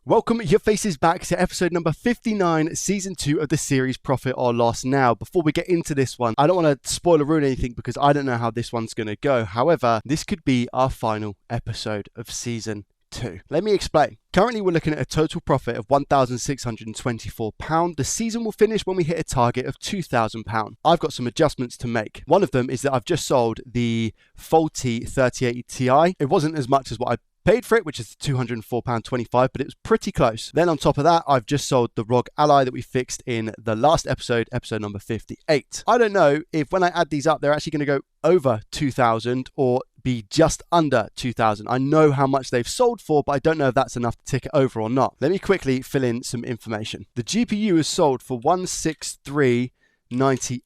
Welcome your faces back to episode number 59, season 2 of the series Profit or Loss. Now, before we get into this one, I don't want to spoil or ruin anything because I don't know how this one's going to go. However, this could be our final episode of season 2. Let me explain. Currently, we're looking at a total profit of £1,624. The season will finish when we hit a target of £2,000. I've got some adjustments to make. One of them is that I've just sold the faulty 3080 Ti. It wasn't as much as what I paid for it, which is £204.25, but it was pretty close. Then on top of that, I've just sold the ROG Ally that we fixed in the last episode number 58. I don't know if when I add these up, they're actually going to go over 2,000 or be just under 2,000. I know how much they've sold for, but I don't know if that's enough to tick it over or not. Let me quickly fill in some information. The GPU is sold for $163.98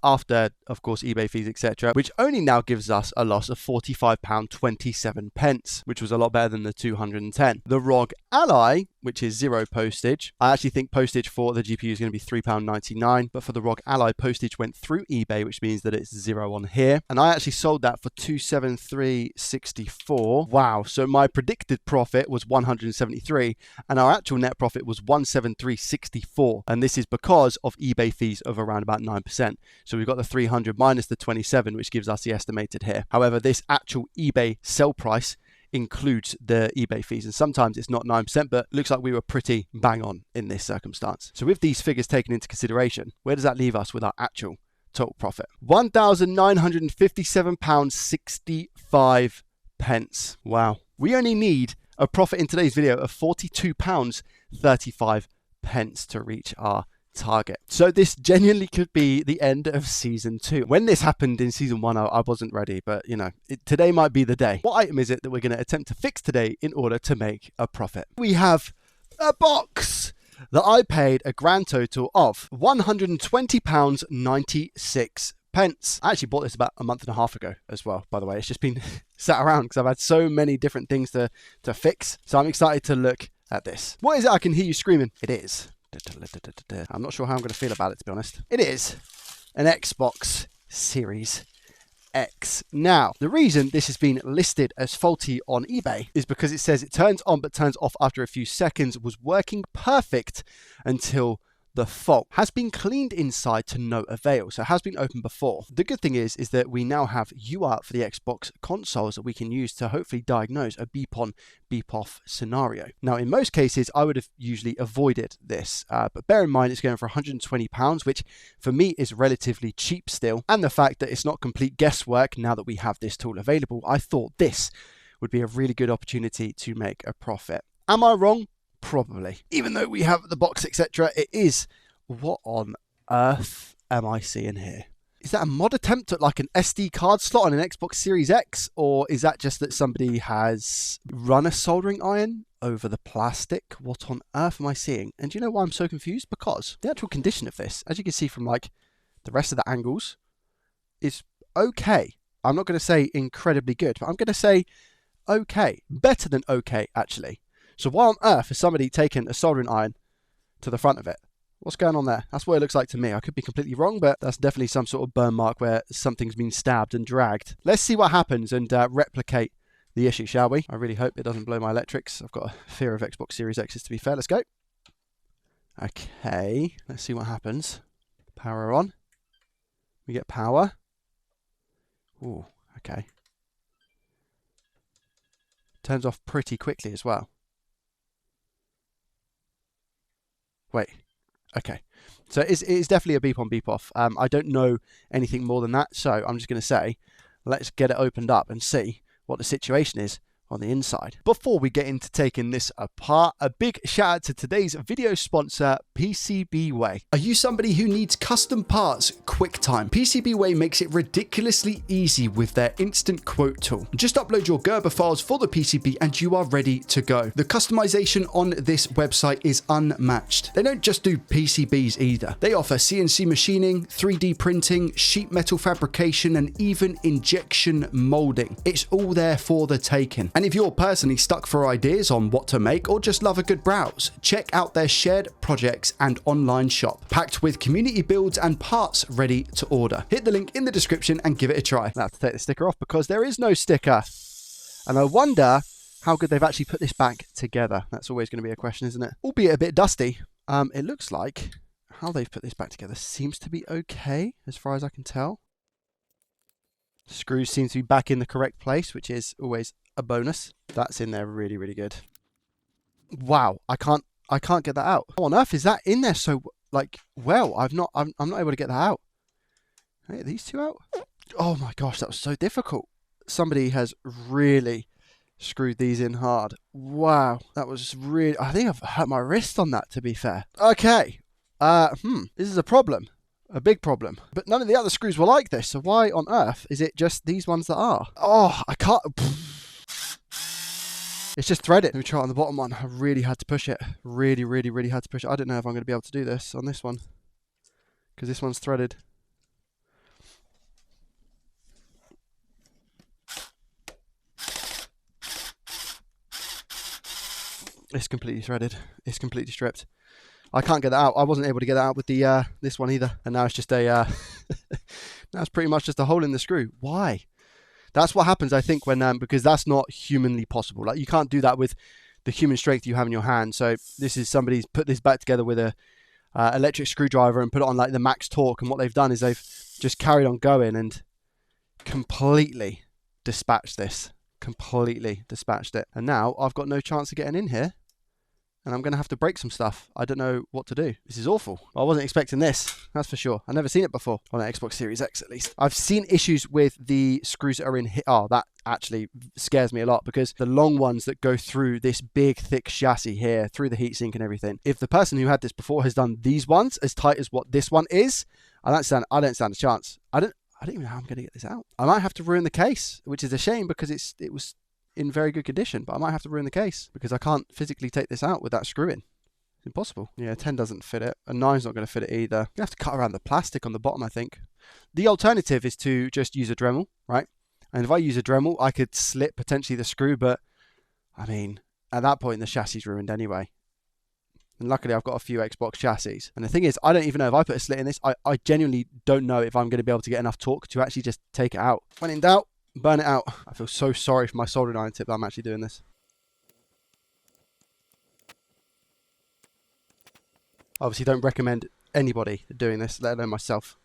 after, of course, eBay fees, etc., which only now gives us a loss of £45.27, which was a lot better than the 210. The ROG Ally, which is zero postage, I actually think postage for the GPU is going to be £3.99, but for the ROG Ally, postage went through eBay, which means that it's zero on here, and I actually sold that for $273.64. Wow, so my predicted profit was 173, and our actual net profit was 173.64, and this is because of eBay fees of around about 9%. So we've got the 300 minus the 27, which gives us the estimated here. However, this actual eBay sell price includes the eBay fees, and sometimes it's not 9%, but looks like we were pretty bang on in this circumstance. So with these figures taken into consideration, where does that leave us with our actual total profit? £1,957.65. Wow. We only need a profit in today's video of £42.35 to reach our target. So this genuinely could be the end of season 2. When this happened in season 1, I wasn't ready, but you know, today might be the day. What item is it that we're going to attempt to fix today in order to make a profit? We have a box that I paid a grand total of £120.96. I actually bought this about a month and a half ago as well, by the way. It's just been sat around because I've had so many different things to fix. So I'm excited to look at this. What is it I can hear you screaming? It is. I'm not sure how I'm going to feel about it, to be honest. It is an Xbox Series X. Now, the reason this has been listed as faulty on eBay is because it says it turns on but turns off after a few seconds, was working perfect until the fault. Has been cleaned inside to no avail, so it has been opened before. The good thing is that we now have UART for the Xbox consoles that we can use to hopefully diagnose a beep on, beep off scenario. Now, in most cases, I would have usually avoided this, but bear in mind it's going for £120, which for me is relatively cheap still, and the fact that it's not complete guesswork now that we have this tool available, I thought this would be a really good opportunity to make a profit. Am I wrong? Probably. Even though we have the box, etc., it is... What on earth am I seeing here? Is that a mod attempt at like an SD card slot on an Xbox Series X? Or is that just that somebody has run a soldering iron over the plastic? What on earth am I seeing? And do you know why I'm so confused? Because the actual condition of this, as you can see from like the rest of the angles, is okay. I'm not going to say incredibly good, but I'm going to say okay. Better than okay, actually. So why on earth has somebody taken a soldering iron to the front of it? What's going on there? That's what it looks like to me. I could be completely wrong, but that's definitely some sort of burn mark where something's been stabbed and dragged. Let's see what happens and replicate the issue, shall we? I really hope it doesn't blow my electrics. I've got a fear of Xbox Series X's, to be fair. Let's go. Okay, let's see what happens. Power on. We get power. Ooh, okay. Turns off pretty quickly as well. Wait, okay. So it is definitely a beep on, beep off. I don't know anything more than that, so I'm just going to say, let's get it opened up and see what the situation is on the inside. Before we get into taking this apart, a big shout out to today's video sponsor, PCBWay. Are you somebody who needs custom parts quick time? PCBWay makes it ridiculously easy with their instant quote tool. Just upload your Gerber files for the PCB and you are ready to go. The customization on this website is unmatched. They don't just do PCBs either. They offer CNC machining, 3D printing, sheet metal fabrication, and even injection molding. It's all there for the taking. And if you're personally stuck for ideas on what to make or just love a good browse, check out their shared projects and online shop, packed with community builds and parts ready to order. Hit the link in the description and give it a try. I have to take the sticker off because there is no sticker. And I wonder how good they've actually put this back together. That's always going to be a question, isn't it? Albeit a bit dusty. It looks like how they've put this back together seems to be okay, as far as I can tell. Screws seem to be back in the correct place, which is always a bonus. That's in there really, really good. Wow, I can't get that out. How on earth is that in there so like well? I'm not able to get that out. Hey, are these two out? Oh my gosh, that was so difficult. Somebody has really screwed these in hard. Wow, that was really... I think I've hurt my wrist on that, to be fair. Okay, this is a problem. A big problem. But none of the other screws were like this, so why on earth is it just these ones that are? Oh, I can't... It's just threaded. Let me try it on the bottom one. I really had to push it. Really, really, really had to push it. I don't know if I'm going to be able to do this on this one, because this one's threaded. It's completely threaded. It's completely stripped. I can't get that out. I wasn't able to get that out with the this one either. And now it's just a... now it's pretty much just a hole in the screw. Why? That's what happens, I think, when because that's not humanly possible. Like, you can't do that with the human strength you have in your hand. So this is somebody's put this back together with a electric screwdriver and put it on like the max torque. And what they've done is they've just carried on going and completely dispatched this. Completely dispatched it. And now I've got no chance of getting in here. And I'm going to have to break some stuff. I don't know what to do. This is awful. I wasn't expecting this, that's for sure. I've never seen it before, on an Xbox Series X at least. I've seen issues with the screws that are in here. Oh, that actually scares me a lot, because the long ones that go through this big, thick chassis here, through the heatsink and everything. If the person who had this before has done these ones as tight as what this one is, I don't stand a chance. I don't even know how I'm going to get this out. I might have to ruin the case, which is a shame because it was in very good condition, but I might have to ruin the case because I can't physically take this out with that screw in. It's impossible. Yeah, 10 doesn't fit it. A 9's not going to fit it either. You have to cut around the plastic on the bottom, I think. The alternative is to just use a Dremel, right? And if I use a Dremel, I could slit potentially the screw, but I mean, at that point, the chassis is ruined anyway. And luckily, I've got a few Xbox chassis. And the thing is, I don't even know if I put a slit in this. I genuinely don't know if I'm going to be able to get enough torque to actually just take it out. When in doubt, burn it out. I feel so sorry for my soldering iron tip that I'm actually doing this. Obviously, don't recommend anybody doing this, let alone myself.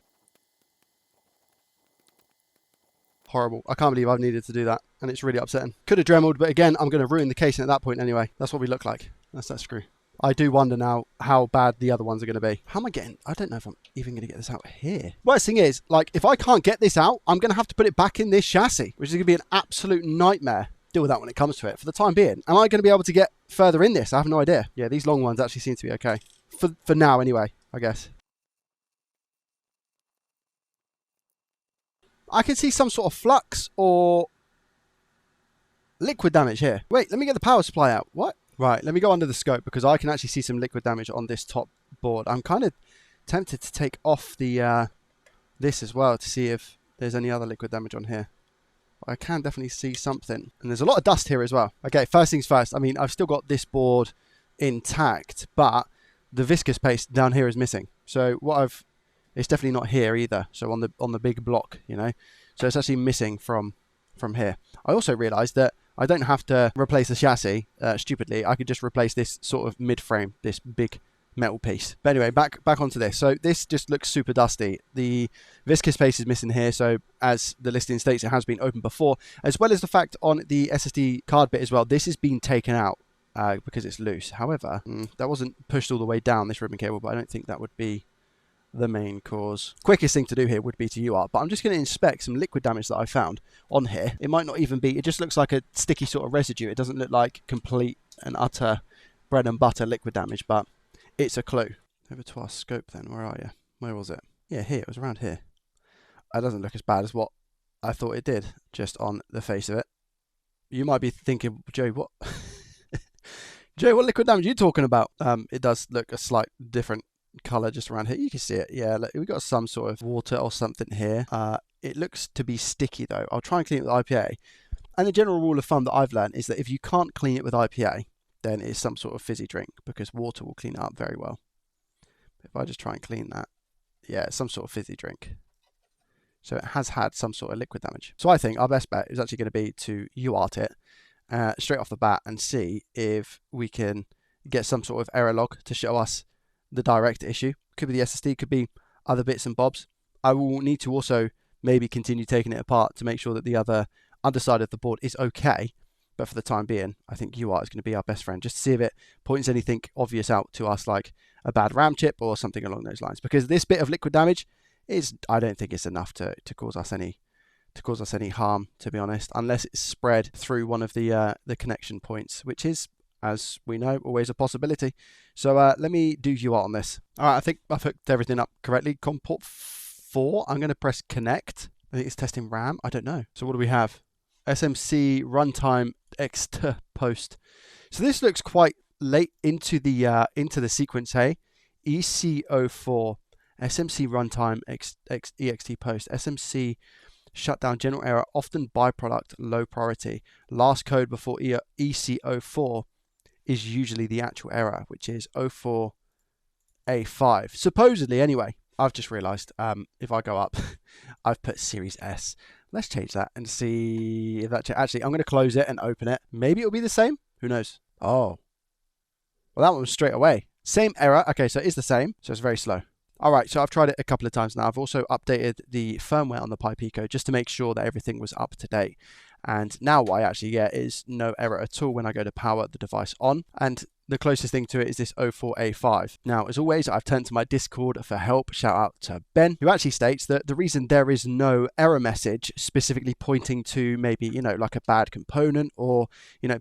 Horrible. I can't believe I've needed to do that, and it's really upsetting. Could have Dremeled, but again, I'm going to ruin the casing at that point anyway. That's what we look like. That's that screw. I do wonder now how bad the other ones are going to be. How am I getting... I don't know if I'm even going to get this out here. Worst thing is, like, if I can't get this out, I'm going to have to put it back in this chassis, which is going to be an absolute nightmare. Deal with that when it comes to it. For the time being, am I going to be able to get further in this? I have no idea. Yeah, these long ones actually seem to be okay. For now, anyway, I guess. I can see some sort of flux or liquid damage here. Wait, let me get the power supply out. What? Right, let me go under the scope because I can actually see some liquid damage on this top board. I'm kind of tempted to take off the this as well to see if there's any other liquid damage on here. I can definitely see something. And there's a lot of dust here as well. Okay, first things first. I mean, I've still got this board intact, but the viscous paste down here is missing. So it's definitely not here either. So on the big block, you know. So it's actually missing from here. I also realized that I don't have to replace the chassis stupidly. I could just replace this sort of mid-frame, this big metal piece. But anyway, back onto this. So this just looks super dusty. The viscous paste is missing here. So as the listing states, it has been opened before, as well as the fact on the SSD card bit as well, this has been taken out because it's loose. However, that wasn't pushed all the way down, this ribbon cable, but I don't think that would be the main cause. Quickest thing to do here would be to UART, but I'm just going to inspect some liquid damage that I found on here. It might not even be, it just looks like a sticky sort of residue. It doesn't look like complete and utter bread and butter liquid damage, but it's a clue. Over to our scope then, where are you? Where was it? Yeah, here, it was around here. It doesn't look as bad as what I thought it did, just on the face of it. You might be thinking, Joe, what? Joe, what liquid damage are you talking about? It does look a slight different colour just around here. You can see it. Yeah, look, we've got some sort of water or something here. It looks to be sticky though. I'll try and clean it with IPA. And the general rule of thumb that I've learned is that if you can't clean it with IPA, then it's some sort of fizzy drink, because water will clean it up very well. If I just try and clean that, yeah, it's some sort of fizzy drink. So it has had some sort of liquid damage. So I think our best bet is actually going to be to UART it straight off the bat and see if we can get some sort of error log to show us the direct issue. Could be the SSD, could be other bits and bobs. I will need to also maybe continue taking it apart to make sure that the other underside of the board is okay. But for the time being, I think UART is going to be our best friend, just to see if it points anything obvious out to us, like a bad RAM chip or something along those lines. Because this bit of liquid damage is, I don't think it's enough to cause us any harm, to be honest, unless it's spread through one of the connection points, which is, as we know, always a possibility. So let me do UART on this. All right, I think I've hooked everything up correctly. COM port 4, I'm going to press connect. I think it's testing RAM. I don't know. So what do we have? SMC runtime ext post. So this looks quite late into the sequence. Hey, EC04 SMC runtime ext post. SMC shutdown general error, often byproduct low priority. Last code before EC04 is usually the actual error, which is 04A5. Supposedly, anyway. I've just realized if I go up, I've put Series S. Let's change that and see if that actually, I'm going to close it and open it. Maybe it'll be the same. Who knows? Oh, well, that one was straight away. Same error. Okay, so it is the same. So it's very slow. All right, so I've tried it a couple of times now. I've also updated the firmware on the PiPico just to make sure that everything was up to date. And now what I actually get is no error at all when I go to power the device on. And the closest thing to it is this 04A5. Now, as always, I've turned to my Discord for help. Shout out to Ben, who actually states that the reason there is no error message specifically pointing to maybe, like a bad component or,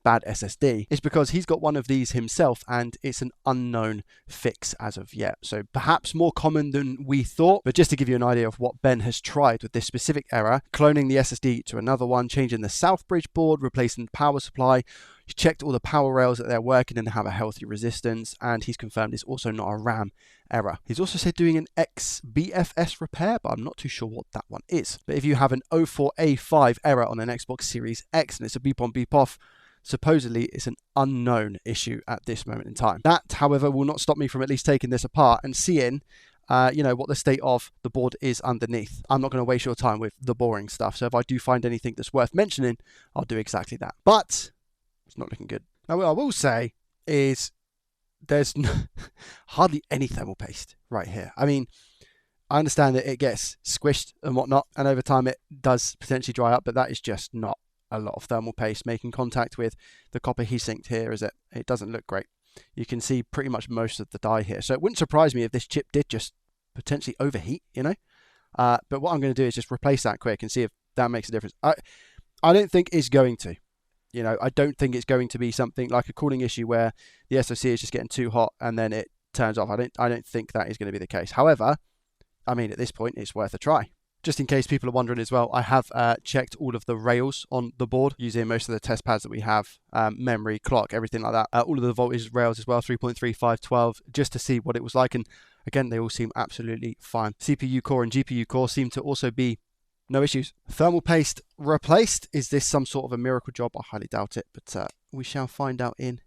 bad SSD is because he's got one of these himself and it's an unknown fix as of yet. So perhaps more common than we thought. But just to give you an idea of what Ben has tried with this specific error, cloning the SSD to another one, changing the South Bridge board, replacing the power supply. He's checked all the power rails that they're working and have a healthy resistance, and he's confirmed it's also not a RAM error. He's also said doing an XBFS repair, but I'm not too sure what that one is. But if you have an 04A5 error on an Xbox Series X and it's a beep on beep off, supposedly it's an unknown issue at this moment in time. That, however, will not stop me from at least taking this apart and seeing what the state of the board is underneath. I'm not going to waste your time with the boring stuff. So if I do find anything that's worth mentioning, I'll do exactly that. But it's not looking good. Now, what I will say is there's hardly any thermal paste right here. I mean, I understand that it gets squished and whatnot, and over time it does potentially dry up, but that is just not a lot of thermal paste making contact with the copper heat-sinked here, is it? It doesn't look great. You can see pretty much most of the die here. So it wouldn't surprise me if this chip did just potentially overheat, But what I'm going to do is just replace that quick and see if that makes a difference. I don't think it's going to. I don't think it's going to be something like a cooling issue where the SoC is just getting too hot and then it turns off. I don't think that is going to be the case. However, I mean, at this point, it's worth a try. Just in case people are wondering as well, I have checked all of the rails on the board using most of the test pads that we have, memory, clock, everything like that. All of the voltage rails as well, 3.3, 5, 12, just to see what it was like. And again, they all seem absolutely fine. CPU core and GPU core seem to also be no issues. Thermal paste replaced. Is this some sort of a miracle job? I highly doubt it, but we shall find out in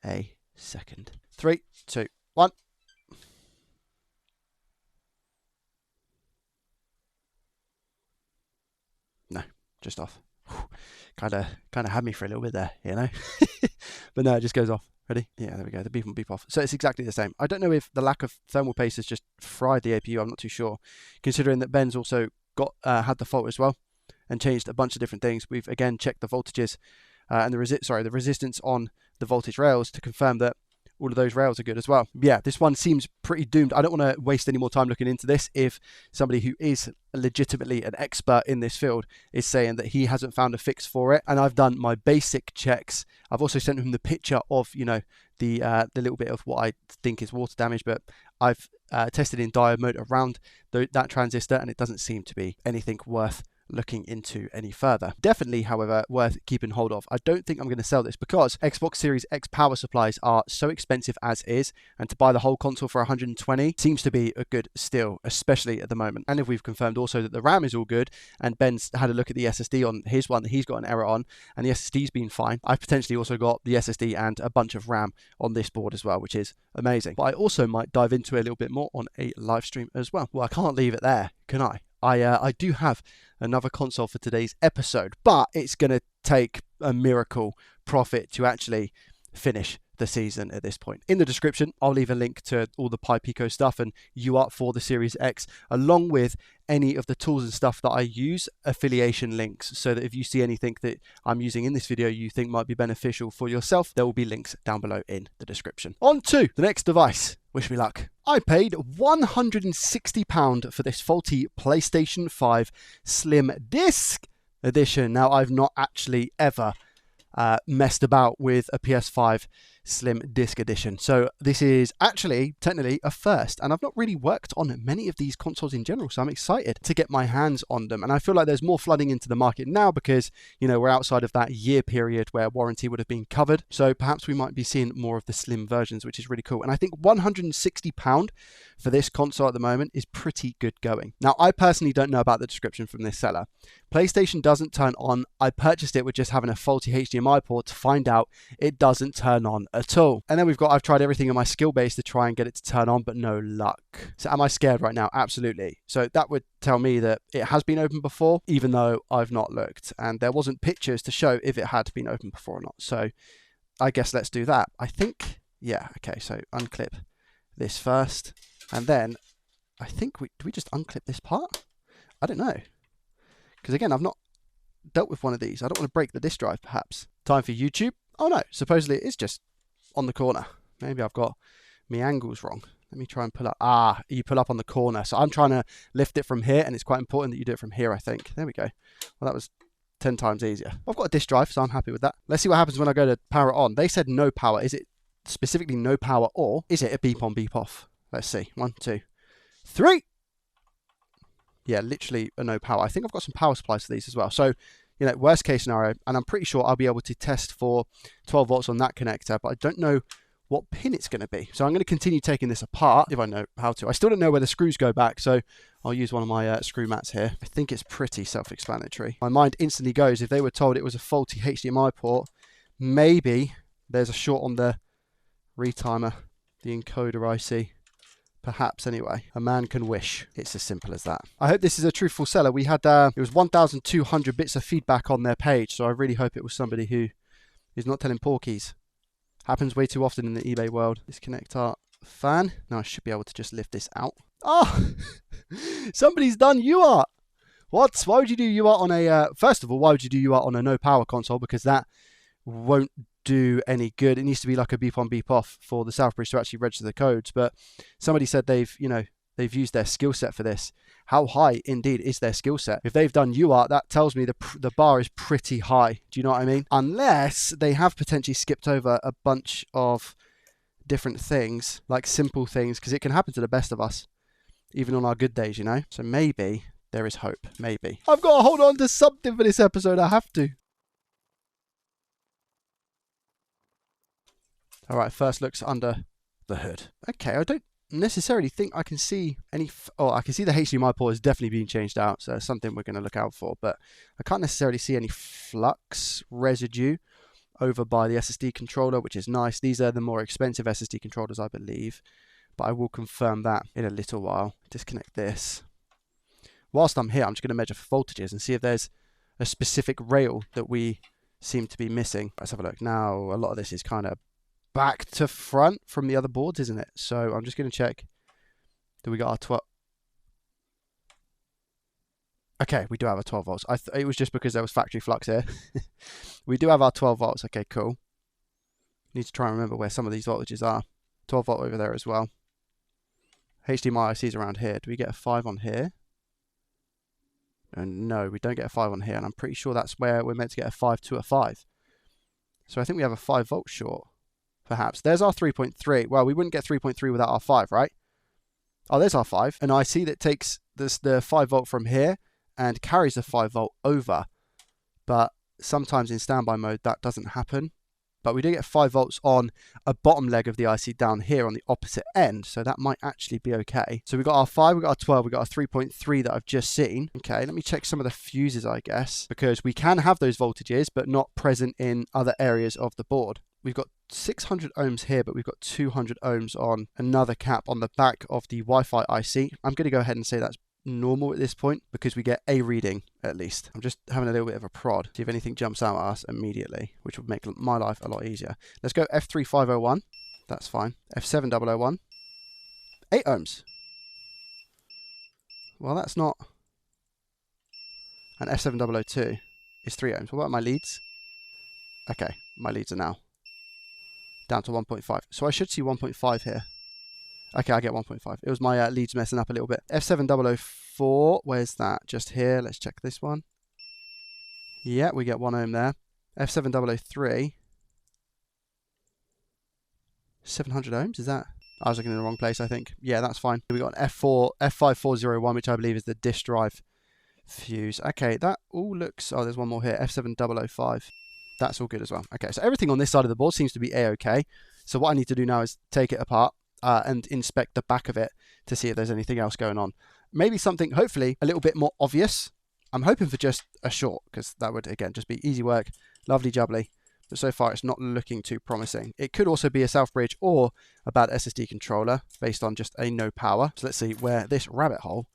a second. 3, 2, 1. No, just off. Kind of had me for a little bit there, But no, it just goes off. Ready? Yeah, there we go. The beep on beep off. So it's exactly the same. I don't know if the lack of thermal paste has just fried the APU. I'm not too sure, considering that Ben's also got had the fault as well and changed a bunch of different things. We've again checked the voltages and the resistance on the voltage rails to confirm that all of those rails are good as well. Yeah, this one seems pretty doomed. I don't want to waste any more time looking into this if somebody who is legitimately an expert in this field is saying that he hasn't found a fix for it. And I've done my basic checks. I've also sent him the picture of, the little bit of what I think is water damage, but I've tested in diode mode around that transistor, and it doesn't seem to be anything worth looking into any further. Definitely, however, worth keeping hold of. I don't think I'm going to sell this because Xbox Series X power supplies are so expensive as is, and to buy the whole console for 120 seems to be a good steal, especially at the moment. And if we've confirmed also that the RAM is all good, and Ben's had a look at the SSD on his one that he's got an error on, and the SSD's been fine, I've potentially also got the SSD and a bunch of RAM on this board as well, which is amazing. But I also might dive into it a little bit more on a live stream as well. Well, I can't leave it there, can I? I do have another console for today's episode, but it's going to take a miracle profit to actually finish the season at this point. In the description, I'll leave a link to all the PiPico stuff and UART for the Series X, along with any of the tools and stuff that I use, affiliation links, so that if you see anything that I'm using in this video you think might be beneficial for yourself, there will be links down below in the description. On to the next device. Wish me luck. I paid £160 for this faulty PlayStation 5 Slim Disc Edition. Now, I've not actually ever messed about with a PS5 Slim Disc Edition, so this is actually technically a first, and I've not really worked on many of these consoles in general, so I'm excited to get my hands on them. And I feel like there's more flooding into the market now because, you know, we're outside of that year period where warranty would have been covered, so perhaps we might be seeing more of the slim versions, which is really cool. And I think £160 for this console at the moment is pretty good going. Now, I personally don't know about the description from this seller. PlayStation doesn't turn on. I purchased it with just having a faulty HDMI port to find out it doesn't turn on at all. And then I've tried everything in my skill base to try and get it to turn on, but no luck. So am I scared right now? Absolutely. So that would tell me that it has been opened before, even though I've not looked, and there wasn't pictures to show if it had been opened before or not. So I guess let's do that. I think, yeah, okay, so unclip this first, and then I think do we just unclip this part? I don't know. Because again, I've not dealt with one of these. I don't want to break the disk drive, perhaps. Time for YouTube. Oh no, supposedly it is just on the corner. Maybe I've got my angles wrong. Let me try and pull up. Ah, you pull up on the corner. So I'm trying to lift it from here, and it's quite important that you do it from here, I think. There we go. Well, that was 10 times easier. I've got a disk drive, so I'm happy with that. Let's see what happens when I go to power it on. They said no power. Is it specifically no power, or is it a beep on, beep off? Let's see. 1, 2, 3. Yeah, literally a no power. I think I've got some power supplies for these as well. So, you know, worst case scenario, and I'm pretty sure I'll be able to test for 12 volts on that connector, but I don't know what pin it's going to be. So I'm going to continue taking this apart if I know how to. I still don't know where the screws go back, so I'll use one of my screw mats here. I think it's pretty self-explanatory. My mind instantly goes, if they were told it was a faulty HDMI port, maybe there's a short on the retimer, the encoder IC. Perhaps, anyway. A man can wish. It's as simple as that. I hope this is a truthful seller. We had, it was 1,200 bits of feedback on their page, so I really hope it was somebody who is not telling porkies. Happens way too often in the eBay world. Disconnect our fan. Now I should be able to just lift this out. Oh! Somebody's done UART! What? Why would you do UART on a... first of all, why would you do UART on a no power console? Because that won't do any good. It needs to be like a beep on, beep off for the Southbridge to actually register the codes. But somebody said they've used their skill set for this. How high indeed is their skill set? If they've done UART, that tells me the bar is pretty high. Do you know what I mean? Unless they have potentially skipped over a bunch of different things, like simple things, because it can happen to the best of us, even on our good days, you know? So maybe there is hope. Maybe. I've got to hold on to something for this episode. I have to. All right, first looks under the hood. Okay, I don't necessarily think I can see any... I can see the HDMI port has definitely been changed out, so that's something we're going to look out for. But I can't necessarily see any flux residue over by the SSD controller, which is nice. These are the more expensive SSD controllers, I believe. But I will confirm that in a little while. Disconnect this. Whilst I'm here, I'm just going to measure for voltages and see if there's a specific rail that we seem to be missing. Let's have a look. Now, a lot of this is kind of back to front from the other boards, isn't it? So I'm just going to check. Do we got our 12? Okay, we do have our 12 volts. It was just because there was factory flux here. We do have our 12 volts. Okay, cool. Need to try and remember where some of these voltages are. 12 volt over there as well. HDMI ICs around here. Do we get a 5 on here? No, we don't get a 5 on here. And I'm pretty sure that's where we're meant to get a 5 to a 5. So I think we have a 5 volt short. Perhaps. There's our 3.3. Well, we wouldn't get 3.3 without our 5, right? Oh, there's our 5. An IC that takes the 5 volt from here and carries the 5 volt over. But sometimes in standby mode, that doesn't happen. But we do get 5 volts on a bottom leg of the IC down here on the opposite end. So that might actually be okay. So we got our 5, we got our 12, we got our 3.3 that I've just seen. Okay, let me check some of the fuses, I guess. Because we can have those voltages, but not present in other areas of the board. We've got 600 ohms here, but we've got 200 ohms on another cap on the back of the Wi-Fi IC. I'm going to go ahead and say that's normal at this point because we get a reading at least. I'm just having a little bit of a prod, see if anything jumps out at us immediately, which would make my life a lot easier. Let's go F3501. That's fine. F7001. 8 ohms. Well, that's not. And F7002 is 3 ohms. What about my leads? Okay, my leads are now down to 1.5. So I should see 1.5 here. Okay, I get 1.5. It was my leads messing up a little bit. F7004, where's that? Just here. Let's check this one. Yeah, we get 1 ohm there. F7003. 700 ohms, is that? I was looking in the wrong place, I think. Yeah, that's fine. We got an F5401, which I believe is the disk drive fuse. Okay, that all looks... Oh, there's one more here. F7005. That's all good as well. Okay, so everything on this side of the board seems to be A-okay. So what I need to do now is take it apart and inspect the back of it to see if there's anything else going on. Maybe something, hopefully, a little bit more obvious. I'm hoping for just a short, because that would, again, just be easy work. Lovely jubbly. But so far, it's not looking too promising. It could also be a south bridge or a bad SSD controller based on just a no power. So let's see where this rabbit hole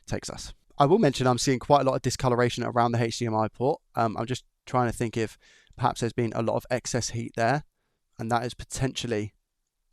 takes us. I will mention I'm seeing quite a lot of discoloration around the HDMI port. I'm just trying to think if perhaps there's been a lot of excess heat there, and that is potentially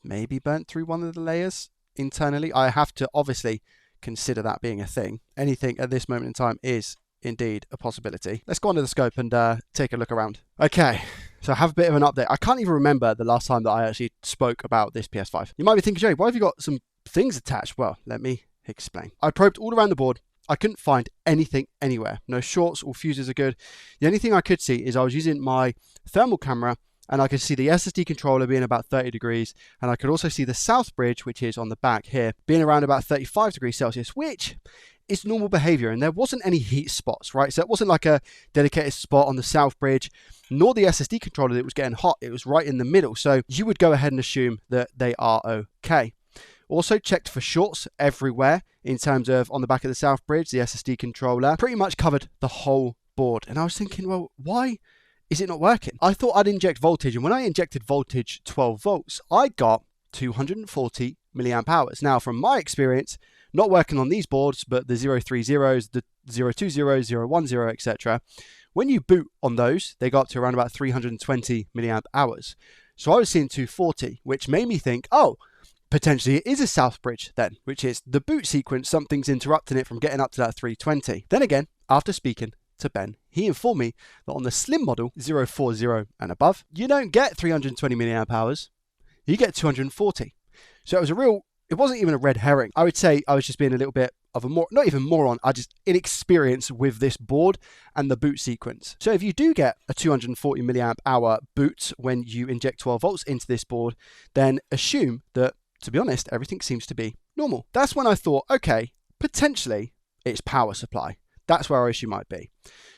maybe burnt through one of the layers internally. I have to obviously consider that being a thing. Anything at this moment in time is indeed a possibility. Let's go under the scope and take a look around. Okay, so I have a bit of an update. I can't even remember the last time that I actually spoke about this PS5. You might be thinking, Jay, why have you got some things attached? Well, let me explain. I probed all around the board. I couldn't find anything anywhere. No shorts, all fuses are good. The only thing I could see is I was using my thermal camera and I could see the SSD controller being about 30 degrees. And I could also see the south bridge, which is on the back here, being around about 35 degrees Celsius, which is normal behavior. And there wasn't any heat spots, right? So it wasn't like a dedicated spot on the south bridge, nor the SSD controller that was getting hot. It was right in the middle. So you would go ahead and assume that they are okay. Also checked for shorts everywhere in terms of on the back of the south bridge, the SSD controller pretty much covered the whole board. And I was thinking, well, why is it not working? I thought I'd inject voltage, and when I injected voltage 12 volts, I got 240 milliamp hours. Now, from my experience, not working on these boards, but the 030s, the 020s, 010, etc. When you boot on those, they go up to around about 320 milliamp hours. So I was seeing 240, which made me think, oh, potentially it is a south bridge then, which is the boot sequence, something's interrupting it from getting up to that 320. Then again, after speaking to Ben, he informed me that on the slim model 040 and above, you don't get 320 milliamp hours, you get 240. So it wasn't even a red herring. I would say I was just being a little bit of a not even moron, I just inexperienced with this board and the boot sequence. So if you do get a 240 milliamp hour boot when you inject 12 volts into this board, then assume that, to be honest, everything seems to be normal. That's when I thought, okay, potentially it's power supply. That's where our issue might be.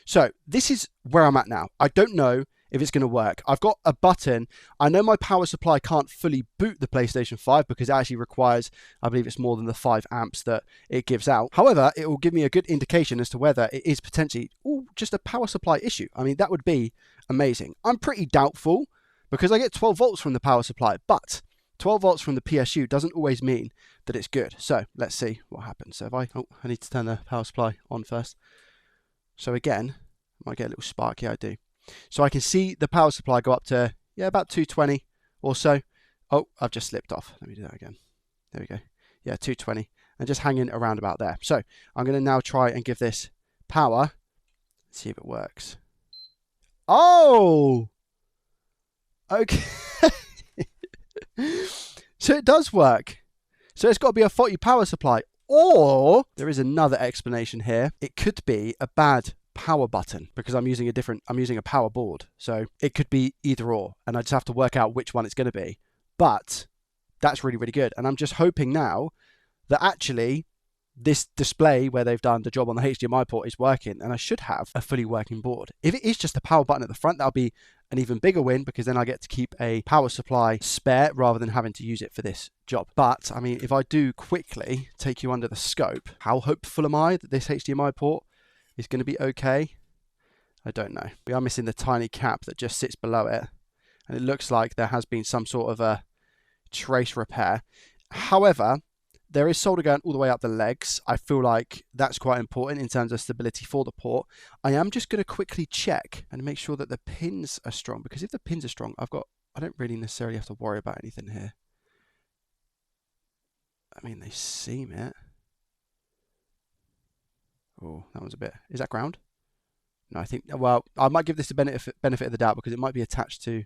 So this is where I'm at now. I don't know if it's going to work. I've got a button. I know my power supply can't fully boot the PlayStation 5 because it actually requires, I believe it's more than the 5 amps that it gives out. However, it will give me a good indication as to whether it is potentially just a power supply issue. I mean, that would be amazing. I'm pretty doubtful because I get 12 volts from the power supply, but 12 volts from the PSU doesn't always mean that it's good. So let's see what happens. So if I need to turn the power supply on first. So again, I might get a little spark. Yeah, I do. So I can see the power supply go up to, about 220 or so. Oh, I've just slipped off. Let me do that again. There we go. Yeah, 220 and just hanging around about there. So I'm going to now try and give this power. See if it works. Oh, okay. So it does work. So it's got to be a faulty power supply, or there is another explanation here. It could be a bad power button because I'm using a power board. So it could be either or, and I just have to work out which one it's going to be. But that's really, really good. And I'm just hoping now that actually this display where they've done the job on the HDMI port is working, and I should have a fully working board. If it is just a power button at the front, that'll be an even bigger win because then I get to keep a power supply spare rather than having to use it for this job. But I mean, if I do quickly take you under the scope, how hopeful am I that this HDMI port is going to be okay? I don't know. We are missing the tiny cap that just sits below it, and it looks like there has been some sort of a trace repair. However, there is solder going all the way up the legs. I feel like that's quite important in terms of stability for the port. I am just going to quickly check and make sure that the pins are strong, because if the pins are strong, I don't really necessarily have to worry about anything here. I mean, they seem it. Oh, that one's a bit... Is that ground? No, I think... Well, I might give this the benefit of the doubt because it might be attached to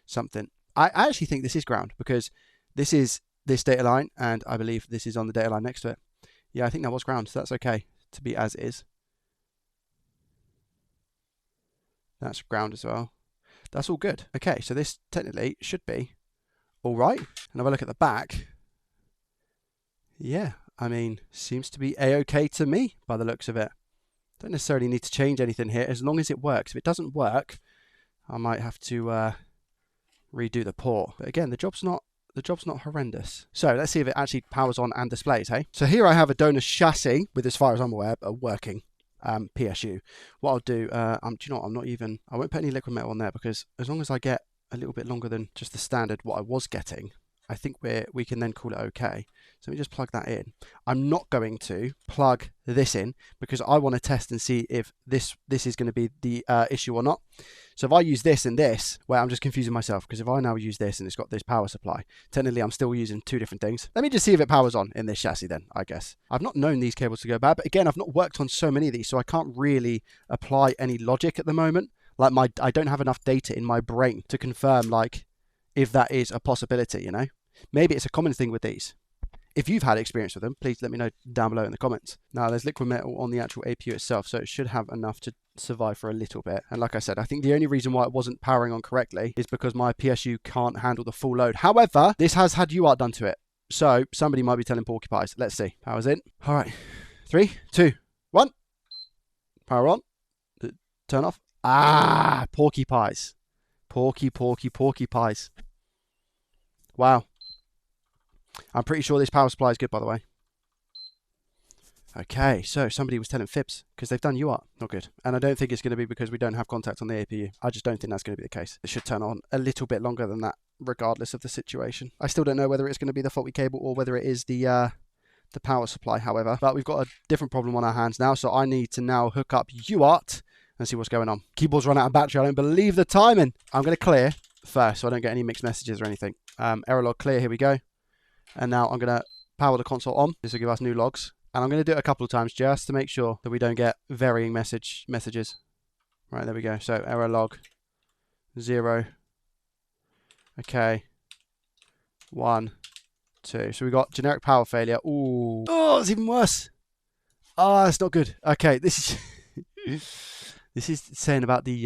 something. I actually think this is ground because this is this data line, and I believe this is on the data line next to it. Yeah, I think that was ground, so that's okay to be as is. That's ground as well. That's all good. Okay, so this technically should be all right. And if I look at the back, yeah, I mean, seems to be a-okay to me by the looks of it. Don't necessarily need to change anything here as long as it works. If it doesn't work, I might have to redo the port. But again, the job's not horrendous. So let's see if it actually powers on and displays, hey? So here I have a donor chassis with, as far as I'm aware, a working PSU. What I'll do, do you know what, I won't put any liquid metal on there because as long as I get a little bit longer than just the standard what I was getting, I think we can then call it okay. So let me just plug that in. I'm not going to plug this in because I want to test and see if this is going to be the issue or not. So if I use this and this, well, I'm just confusing myself because if I now use this and it's got this power supply, technically I'm still using two different things. Let me just see if it powers on in this chassis then, I guess. I've not known these cables to go bad, but again, I've not worked on so many of these, so I can't really apply any logic at the moment. Like I don't have enough data in my brain to confirm like if that is a possibility, you know. Maybe it's a common thing with these. If you've had experience with them, please let me know down below in the comments. Now, there's liquid metal on the actual APU itself, so it should have enough to survive for a little bit. And like I said, I think the only reason why it wasn't powering on correctly is because my PSU can't handle the full load. However, this has had UART done to it, so somebody might be telling porcupines. Let's see. Power's in. All right. 3, 2, 1. Power on. Turn off. Ah, porcupines. Porcupines. Wow. I'm pretty sure this power supply is good, by the way. Okay, so somebody was telling fibs because they've done UART. Not good. And I don't think it's going to be because we don't have contact on the APU. I just don't think that's going to be the case. It should turn on a little bit longer than that, regardless of the situation. I still don't know whether it's going to be the faulty cable or whether it is the power supply, however. But we've got a different problem on our hands now, so I need to now hook up UART and see what's going on. Keyboard's run out of battery. I don't believe the timing. I'm going to clear first so I don't get any mixed messages or anything. Error log clear. Here we go. And now I'm going to power the console on. This will give us new logs. And I'm going to do it a couple of times just to make sure that we don't get varying messages. Right, there we go. So error log 0. Okay. 1, 2. So we got generic power failure. Ooh. Oh, it's even worse. Oh, that's not good. Okay, this is this is saying about the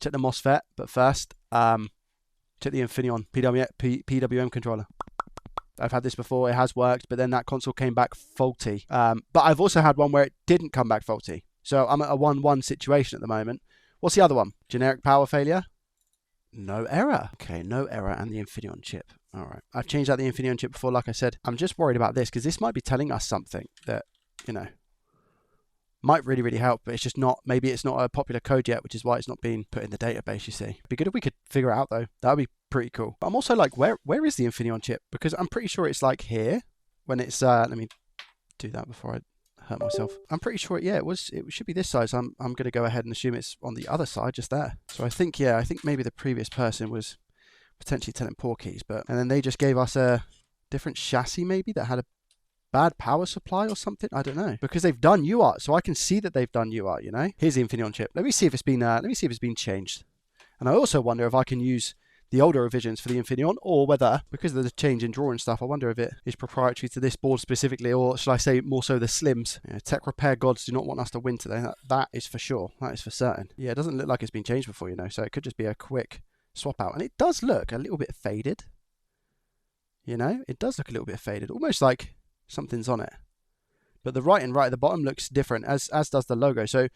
check the MOSFET, but first check the Infineon PWM controller. I've had this before, it has worked, but then that console came back faulty. But I've also had one where it didn't come back faulty. So I'm at a 1-1 situation at the moment. What's the other one? Generic power failure? No error. Okay, no error and the Infineon chip. All right. I've changed out the Infineon chip before, like I said. I'm just worried about this because this might be telling us something that, you know, might really, really help, but it's just not, maybe it's not a popular code yet, which is why it's not being put in the database, you see. It'd be good if we could figure it out though. That would be pretty cool. But I'm also like, where is the Infineon chip? Because I'm pretty sure it's like here when it's, let me do that before I hurt myself. I'm pretty sure, yeah, it should be this side. So I'm going to go ahead and assume it's on the other side, just there. So I think, yeah, I think maybe the previous person was potentially telling porkies, and then they just gave us a different chassis maybe that had a bad power supply or something. I don't know, because they've done UART, so I can see that they've done UART. You know, here's the Infineon chip. Let me see if it's been changed. And I also wonder if I can use the older revisions for the Infineon, or whether because of the change in draw and stuff, I wonder if it is proprietary to this board specifically, or should I say more so the Slims. Yeah, tech repair gods do not want us to win today. That is for sure. That is for certain. Yeah, it doesn't look like it's been changed before, you know, so it could just be a quick swap out, and it does look a little bit faded. You know, it does look a little bit faded, almost like something's on it. But the right and right at the bottom looks different, as does the logo. So,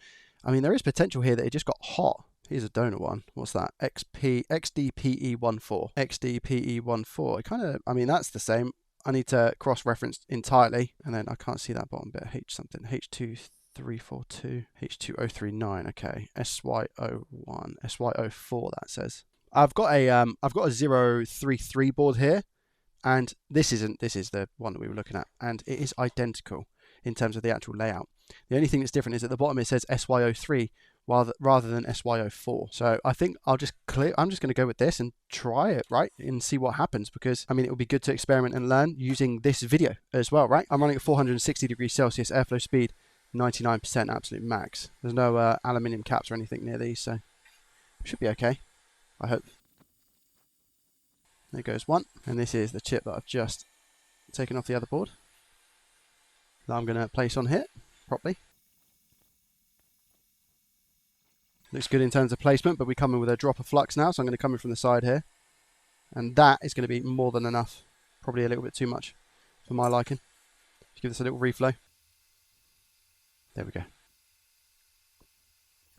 I mean, there is potential here that it just got hot. Here's a donor one. What's that? XDPE14. XDPE14. It kind of, I mean, that's the same. I need to cross-reference entirely, and then I can't see that bottom bit. H something. H2342. H2039. Okay. SY01. SY04. That says. I've got a 033 board here. And this is the one that we were looking at, and it is identical in terms of the actual layout. The only thing that's different is at the bottom it says SY03 rather than SY04. So I think I'm just going to go with this and try it, right, and see what happens, because I mean it would be good to experiment and learn using this video as well, right? I'm running at 460 degrees Celsius, airflow speed 99% absolute max. There's no aluminium caps or anything near these, so it should be okay, I hope. There goes one, and this is the chip that I've just taken off the other board that I'm going to place on here properly. Looks good in terms of placement, but we come in with a drop of flux now, so I'm going to come in from the side here, and that is going to be more than enough, probably a little bit too much for my liking. Let's give this a little reflow. There we go.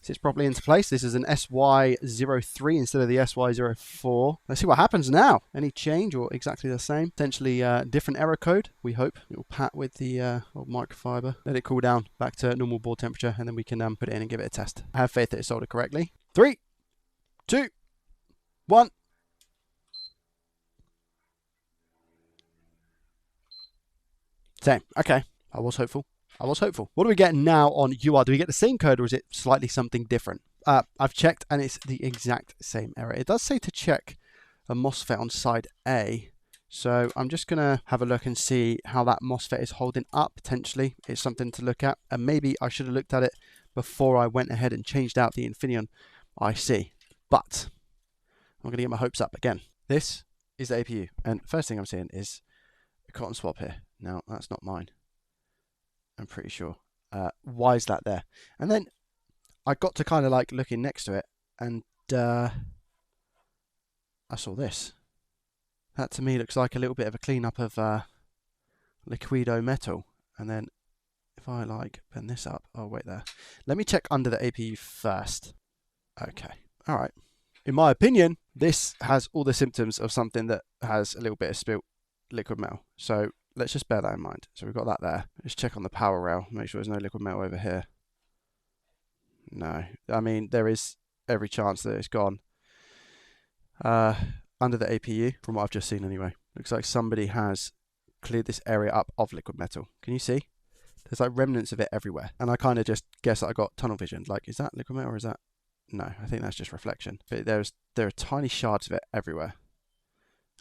Sits properly into place. This is an SY03 instead of the SY04. Let's see what happens now. Any change or exactly the same? Potentially different error code, we hope. It will pat with the old microfiber. Let it cool down back to normal board temperature, and then we can put it in and give it a test. I have faith that it's soldered correctly. 3, 2, 1. Same. Okay. I was hopeful. What do we get now on UR? Do we get the same code, or is it slightly something different? I've checked, and it's the exact same error. It does say to check a MOSFET on side A. So I'm just going to have a look and see how that MOSFET is holding up, potentially. It's something to look at. And maybe I should have looked at it before I went ahead and changed out the Infineon IC. But I'm going to get my hopes up again. This is the APU. And first thing I'm seeing is a cotton swab here. Now, that's not mine, I'm pretty sure. Why is that there? And then I got to kind of like looking next to it, and I saw this. That to me looks like a little bit of a cleanup of liquido metal. And then if I like bend this up, oh wait there. Let me check under the APU first. Okay, all right. In my opinion, this has all the symptoms of something that has a little bit of spilt liquid metal. So let's just bear that in mind. So we've got that there. Let's check on the power rail. Make sure there's no liquid metal over here. No. I mean, there is every chance that it's gone. Under the APU, from what I've just seen anyway. Looks like somebody has cleared this area up of liquid metal. Can you see? There's like remnants of it everywhere. And I kind of just guess that I got tunnel vision. Like, is that liquid metal or is that? No, I think that's just reflection. But there are tiny shards of it everywhere.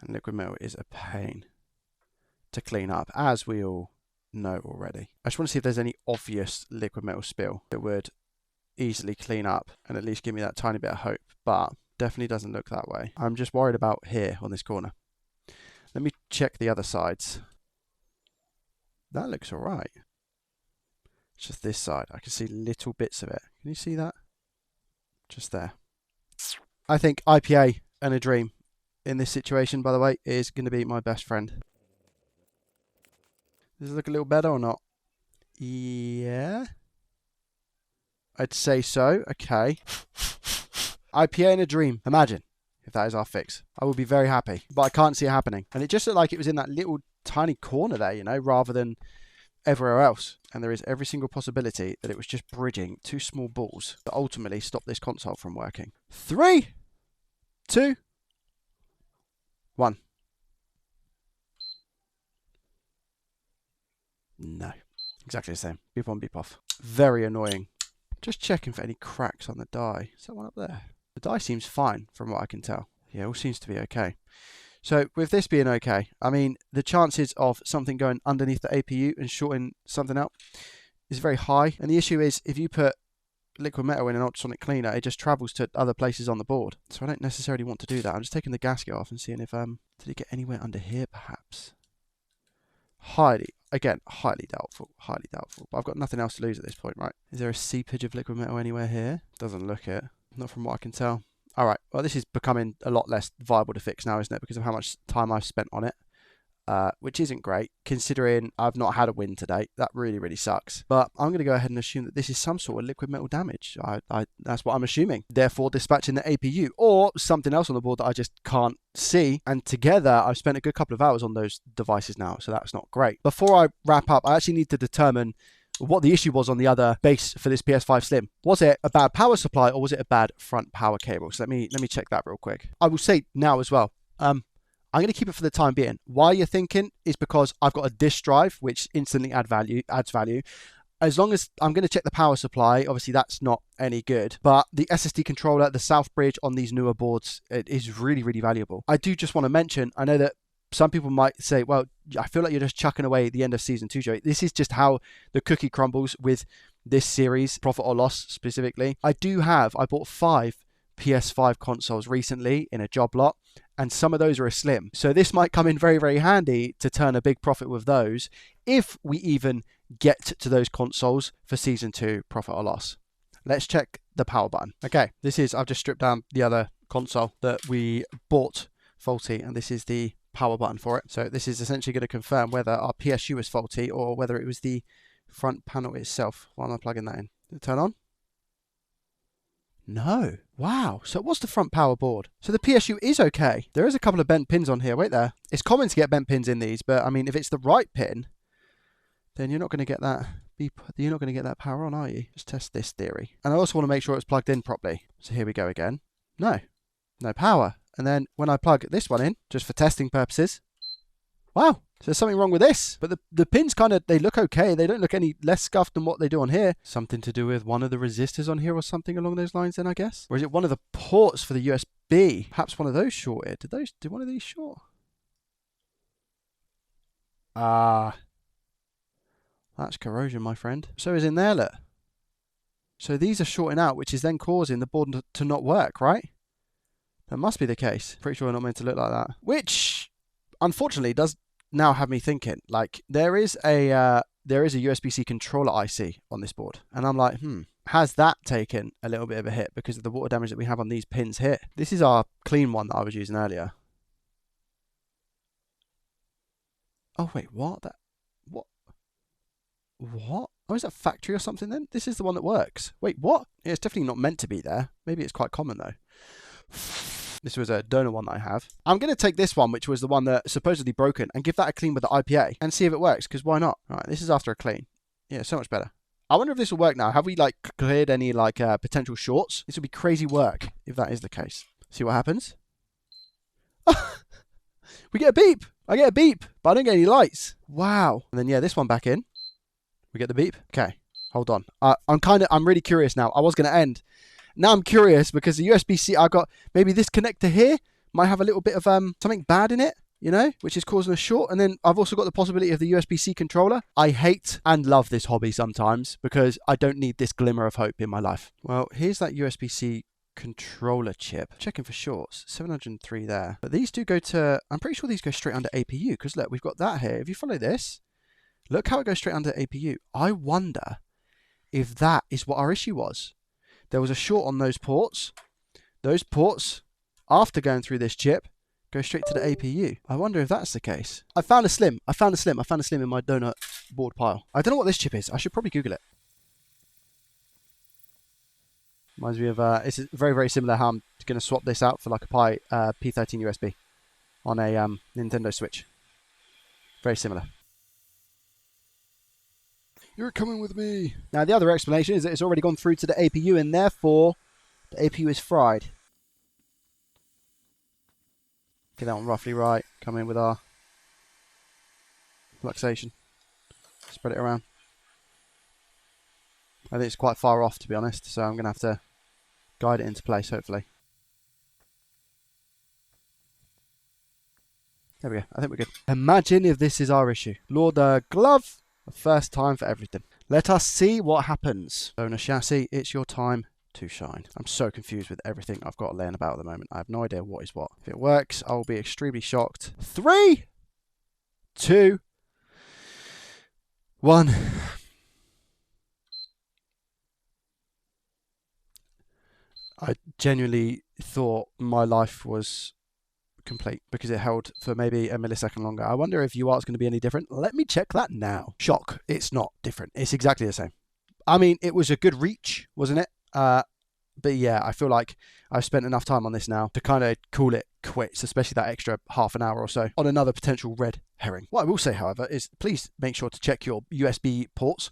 And liquid metal is a pain to clean up, as we all know already. I just want to see if there's any obvious liquid metal spill that would easily clean up and at least give me that tiny bit of hope, but definitely doesn't look that way. I'm just worried about here on this corner. Let me check the other sides. That looks all right. It's just this side. I can see little bits of it. Can you see that? Just there. I think IPA and a dream in this situation, by the way, is going to be my best friend. Does it look a little better or not? Yeah. I'd say so. Okay. IPA in a dream. Imagine if that is our fix. I would be very happy, but I can't see it happening. And it just looked like it was in that little tiny corner there, you know, rather than everywhere else. And there is every single possibility that it was just bridging two small balls that ultimately stopped this console from working. 3, 2, 1. No, exactly the same. Beep on, beep off. Very annoying. Just checking for any cracks on the die. Is that one up there? The die seems fine from what I can tell. Yeah, all seems to be okay. So with this being okay, I mean, the chances of something going underneath the APU and shorting something out is very high. And the issue is if you put liquid metal in an ultrasonic cleaner, it just travels to other places on the board. So I don't necessarily want to do that. I'm just taking the gasket off and seeing if, did it get anywhere under here perhaps? Highly doubtful, But I've got nothing else to lose at this point, right? Is there a seepage of liquid metal anywhere here? Doesn't look it. Not from what I can tell. All right, well, this is becoming a lot less viable to fix now, isn't it? Because of how much time I've spent on it, which isn't great, considering I've not had a win today. That really, really sucks. But I'm going to go ahead and assume that this is some sort of liquid metal damage. That's what I'm assuming. Therefore, dispatching the APU or something else on the board that I just can't see. And together, I've spent a good couple of hours on those devices now, so that's not great. Before I wrap up, I actually need to determine what the issue was on the other base for this PS5 Slim. Was it a bad power supply or was it a bad front power cable? So let me check that real quick. I will say now as well, I'm going to keep it for the time being. Why you're thinking is because I've got a disk drive, which instantly adds value. As long as I'm going to check the power supply, obviously that's not any good. But the SSD controller, the South Bridge on these newer boards, it is really, really valuable. I do just want to mention, I know that some people might say, well, I feel like you're just chucking away the end of season 2, Joey. This is just how the cookie crumbles with this series, profit or loss specifically. I bought 5 PS5 consoles recently in a job lot, and some of those are a slim. So this might come in very, very handy to turn a big profit with those if we even get to those consoles for season 2, profit or loss. Let's check the power button. Okay, I've just stripped down the other console that we bought faulty, and this is the power button for it. So this is essentially going to confirm whether our PSU is faulty or whether it was the front panel itself. Why am I plugging that in? Did it turn on? No. Wow. So it was the front power board. So the PSU is okay. There is a couple of bent pins on here. Wait there. It's common to get bent pins in these, but I mean, if it's the right pin, then you're not going to get that you're not going to get that power on, are you? Let's test this theory. And I also want to make sure it's plugged in properly. So here we go again. No power. And then when I plug this one in, just for testing purposes, wow, so there's something wrong with this. But the pins they look okay. They don't look any less scuffed than what they do on here. Something to do with one of the resistors on here or something along those lines then, I guess? Or is it one of the ports for the USB? Perhaps one of those shorted. Did one of these short? That's corrosion, my friend. So is in there, look. So these are shorting out, which is then causing the board to not work, right? That must be the case. Pretty sure we're not meant to look like that. Which, unfortunately, does now have me thinking. Like, there is a USB-C controller IC on this board. And I'm like, has that taken a little bit of a hit because of the water damage that we have on these pins here? This is our clean one that I was using earlier. Oh, wait, what? What? Oh, is that factory or something then? This is the one that works. Wait, what? Yeah, it's definitely not meant to be there. Maybe it's quite common though. This was a donor one that I have. I'm going to take this one, which was the one that supposedly broken, and give that a clean with the IPA and see if it works, because why not? All right, this is after a clean. Yeah, so much better. I wonder if this will work now. Have we cleared any potential shorts? This would be crazy work if that is the case. See what happens. We get a beep. I get a beep, but I don't get any lights. Wow. And then yeah, this one back in. We get the beep. Okay, hold on. I'm really curious now. I was going to end. Now I'm curious because the USB-C I got, maybe this connector here might have a little bit of something bad in it, you know, which is causing a short. And then I've also got the possibility of the USB-C controller. I hate and love this hobby sometimes because I don't need this glimmer of hope in my life. Well, here's that USB-C controller chip. Checking for shorts. 703 there. But these do go to, I'm pretty sure these go straight under APU because look, we've got that here. If you follow this, look how it goes straight under APU. I wonder if that is what our issue was. There was a short on those ports. Those ports, after going through this chip, go straight to the APU. I wonder if that's the case. I found a slim in my donut board pile. I don't know what this chip is. I should probably Google it. Reminds me of, it's very, very similar how I'm going to swap this out for like a P13 USB on a Nintendo Switch. Very similar. You're coming with me. Now, the other explanation is that it's already gone through to the APU, and therefore, the APU is fried. Get that one roughly right. Come in with our fluxation. Spread it around. I think it's quite far off, to be honest, so I'm going to have to guide it into place, hopefully. There we go. I think we're good. Imagine if this is our issue. Lord Glove. The first time for everything. Let us see what happens. Donor chassis, it's your time to shine. I'm so confused with everything I've got laying about at the moment. I have no idea what is what. If it works, I'll be extremely shocked. 3, 2, 1. I genuinely thought my life was complete because it held for maybe a millisecond longer. I wonder if UART's going to be any different. Let me check that now. Shock. It's not different. It's exactly the same. I mean, it was a good reach, wasn't it? But yeah, I feel like I've spent enough time on this now to kind of call it quits, especially that extra half an hour or so on another potential red herring. What I will say, however, is please make sure to check your USB ports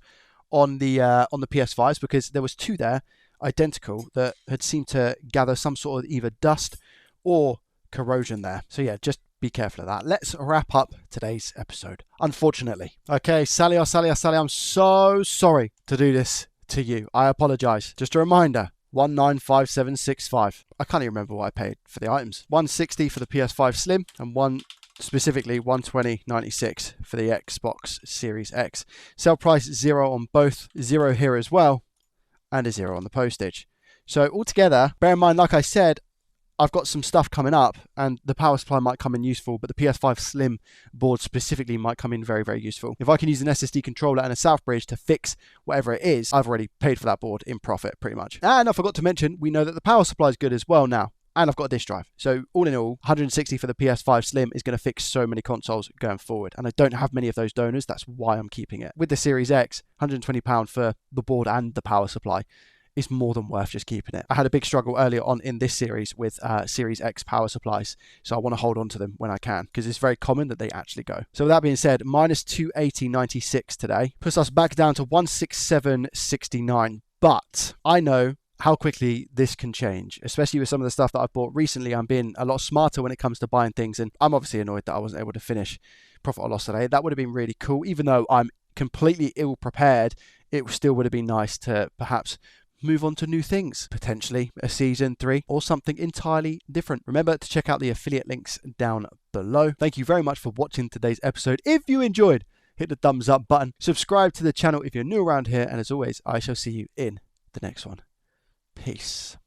on the PS5s, because there was 2 there, identical, that had seemed to gather some sort of either dust or corrosion there. So yeah, just be careful of that. Let's wrap up today's episode, unfortunately. Okay, Sally, I'm so sorry to do this to you. I apologize. Just a reminder, 195765. I can't even remember what I paid for the items. 160 for the PS5 Slim and specifically 120.96 for the Xbox Series X. Sale price 0 on both, 0 here as well, and a 0 on the postage. So altogether, bear in mind, like I said, I've got some stuff coming up and the power supply might come in useful, but the PS5 Slim board specifically might come in very, very useful. If I can use an SSD controller and a Southbridge to fix whatever it is, I've already paid for that board in profit pretty much. And I forgot to mention, we know that the power supply is good as well now. And I've got a disk drive. So all in all, 160 for the PS5 Slim is going to fix so many consoles going forward. And I don't have many of those donors. That's why I'm keeping it. With the Series X, £120 for the board and the power supply is more than worth just keeping it. I had a big struggle earlier on in this series with Series X power supplies, so I want to hold on to them when I can, because it's very common that they actually go. So with that being said, minus 280.96 today puts us back down to 167.69. But I know how quickly this can change, especially with some of the stuff that I've bought recently. I'm being a lot smarter when it comes to buying things, and I'm obviously annoyed that I wasn't able to finish Profit or Loss today. That would have been really cool. Even though I'm completely ill prepared, it still would have been nice to perhaps move on to new things, potentially a season 3 or something entirely different. Remember to check out the affiliate links down below. Thank you very much for watching today's episode. If you enjoyed, hit the thumbs up button, subscribe to the channel if you're new around here, and as always, I shall see you in the next one. Peace.